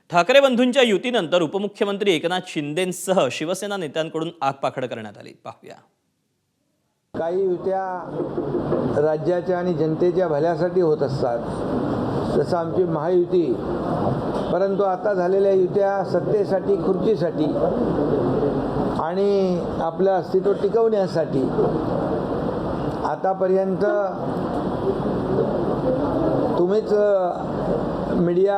ठाकरे बंधूंच्या युतीनंतर उपमुख्यमंत्री एकनाथ शिंदेंसह शिवसेना नेत्यांकडून आगपाखड करण्यात आली। पाहूया। काही युत्या राज्याच्या आणि जनतेच्या भल्यासाठी होत असतात, जसं आमची महायुती। परंतु आता झालेल्या युत्या सत्तेसाठी, खुर्चीसाठी आणि आपलं अस्तित्व टिकवण्यासाठी आतापर्यंत तुम्हीच मीडिया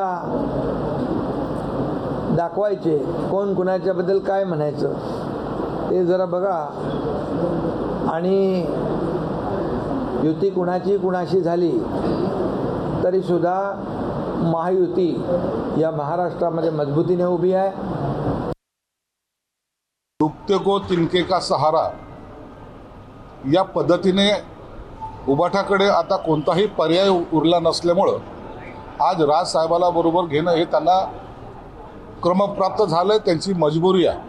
दाखवायचे, कोण कुणाच्याबद्दल काय म्हणायचं ते जरा बघा। आणि युती कुणाशी झाली तरीसुद्धा महायुती या महाराष्ट्रामध्ये मजबूतीने उभी आहे। डूबते को तिनके का सहारा या पद्धतीने उबाठाकडे आता कोणताही पर्याय उरला नसल्यामुळं आज राज साहेबाला बरोबर घेणं हे त्यांना क्रमप्राप्त झालंय, त्यांची मजबुरी आहे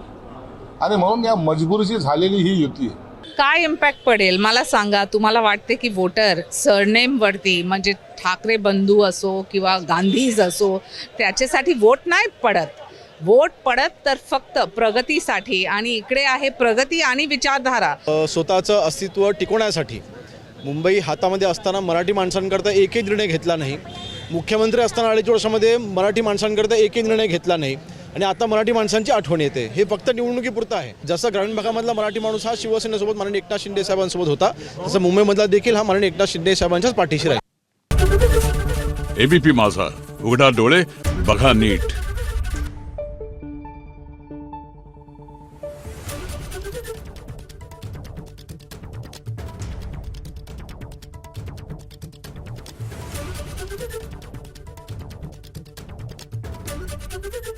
आणि म्हणून या मजबुरीची झालेली ही युती आहे। काय इम्पॅक्ट पडेल मला सांगा। तुम्हाला वाटते की वोटर सरनेमवरती म्हणजे ठाकरे बंधू असो किंवा गांधीज असो त्याच्यासाठी वोट नाही पडत, वोट पडत तर फक्त प्रगतीसाठी, आणि इकडे आहे प्रगती आणि विचारधारा। स्वतःचं अस्तित्व टिकवण्यासाठी मुंबई हातामध्ये असताना मराठी माणसांकरता एकही निर्णय घेतला नाही। मुख्यमंत्री असताना 2.5 वर्षामध्ये मराठी माणसांकरता एकही निर्णय घेतला नाही आणि आता मराठी माणसांची आठवण येते। हे फक्त निवडणुकीपुरतं आहे। जसं ग्रामीण भागामधला मराठी माणूस हा शिवसेनेसोबत माननीय एकनाथ शिंदे साहेबांसोबत होता, तसं मुंबईमधला देखील हा माननीय एकनाथ शिंदे साहेबांच्याच पाठीशी राहील। एबीपी माझा, उघडा डोळे बघा नीट। Thank you.